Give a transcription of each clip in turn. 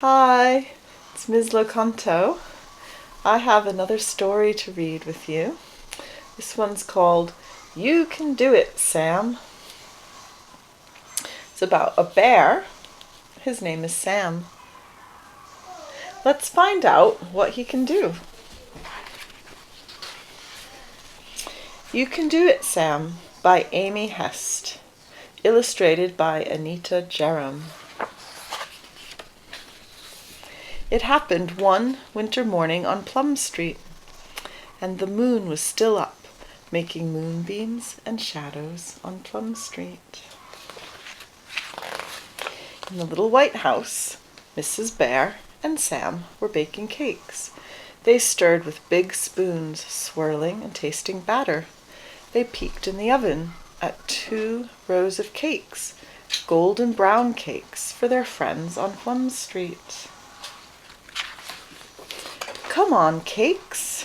Hi, it's Ms. Loconto. I have another story to read with you. This one's called You Can Do It, Sam. It's about a bear. His name is Sam. Let's find out what he can do. You Can Do It, Sam by Amy Hest. Illustrated by Anita Jeram. It happened one winter morning on Plum Street, and the moon was still up, making moonbeams and shadows on Plum Street. In the little white house, Mrs. Bear and Sam were baking cakes. They stirred with big spoons, swirling and tasting batter. They peeked in the oven at 2 rows of cakes, golden brown cakes for their friends on Plum Street. "Come on, cakes,"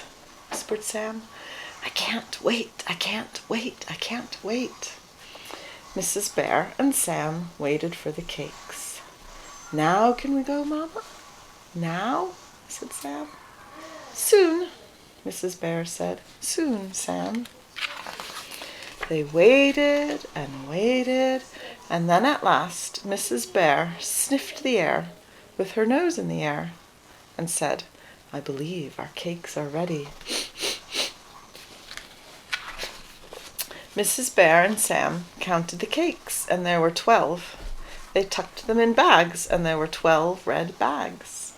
whispered Sam. "I can't wait, I can't wait, I can't wait." Mrs. Bear and Sam waited for the cakes. "Now can we go, Mama? Now?" said Sam. "Soon," Mrs. Bear said. "Soon, Sam." They waited, and then at last Mrs. Bear sniffed the air with her nose in the air and said, "I believe our cakes are ready." Mrs. Bear and Sam counted the cakes, and there were 12. They tucked them in bags, and there were 12 red bags.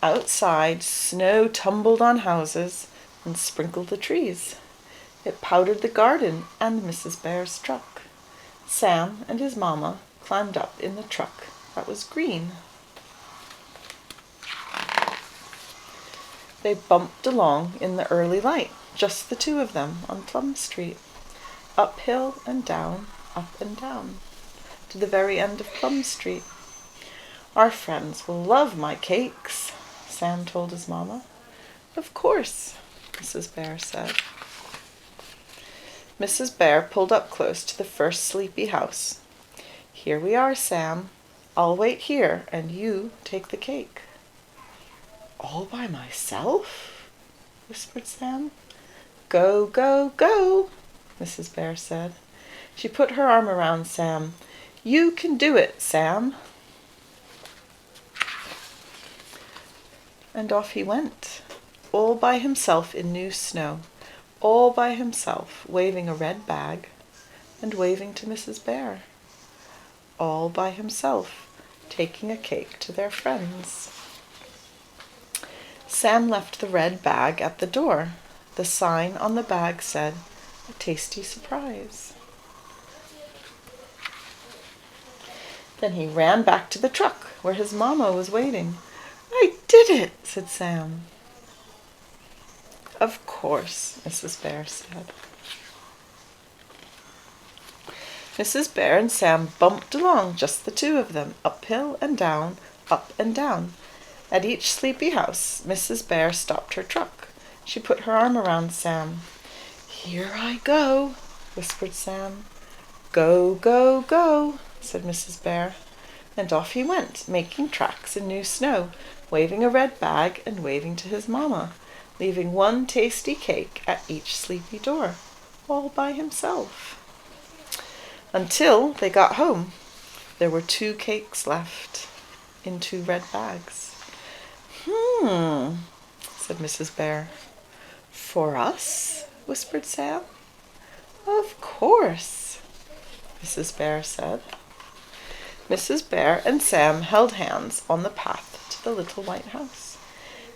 Outside, snow tumbled on houses and sprinkled the trees. It powdered the garden and Mrs. Bear's truck. Sam and his mama climbed up in the truck that was green. They bumped along in the early light, just the 2 of them on Plum Street, uphill and down, to the very end of Plum Street. "Our friends will love my cakes," Sam told his mama. "Of course," Mrs. Bear said. Mrs. Bear pulled up close to the first sleepy house. "Here we are, Sam. I'll wait here, and you take the cake." "All by myself?" whispered Sam. "Go, go, go," Mrs. Bear said. She put her arm around Sam. "You can do it, Sam." And off he went, all by himself in new snow, all by himself, waving a red bag and waving to Mrs. Bear, all by himself, taking a cake to their friends. Sam left the red bag at the door. The sign on the bag said, "A tasty surprise." Then he ran back to the truck where his mama was waiting. "I did it," said Sam. "Of course," Mrs. Bear said. Mrs. Bear and Sam bumped along, just the 2 of them, uphill and down, up and down. At each sleepy house, Mrs. Bear stopped her truck. She put her arm around Sam. "Here I go," whispered Sam. "Go, go, go," said Mrs. Bear. And off he went, making tracks in new snow, waving a red bag and waving to his mama, leaving 1 tasty cake at each sleepy door, all by himself. Until they got home. There were 2 cakes left in 2 red bags. Said Mrs. Bear. "For us?" whispered Sam. "Of course," Mrs. Bear said. Mrs. Bear and Sam held hands on the path to the little white house,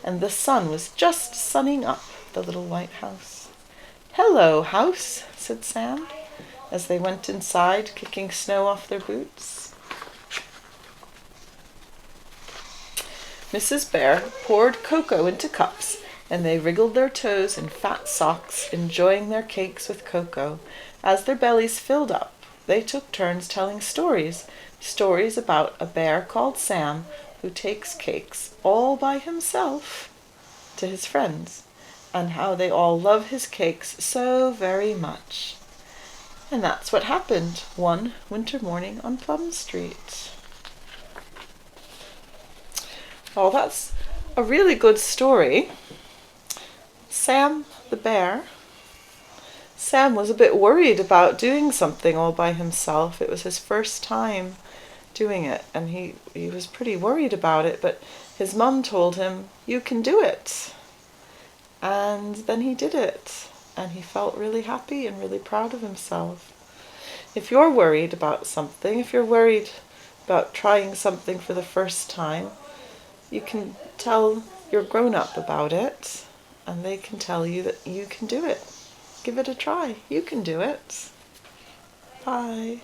and the sun was just sunning up the little white house. "Hello, house," said Sam, as they went inside, kicking snow off their boots. Mrs. Bear poured cocoa into cups, and they wriggled their toes in fat socks, enjoying their cakes with cocoa. As their bellies filled up, they took turns telling stories about a bear called Sam who takes cakes all by himself to his friends, and how they all love his cakes so very much. And that's what happened one winter morning on Plum Street. Oh, that's a really good story. Sam the bear. Sam was a bit worried about doing something all by himself. It was his first time doing it, and he was pretty worried about it, but his mum told him, "You can do it." And then he did it, and he felt really happy and really proud of himself. If you're worried about something, if you're worried about trying something for the first time, you can tell your grown-up about it, and they can tell you that you can do it. Give it a try. You can do it. Bye.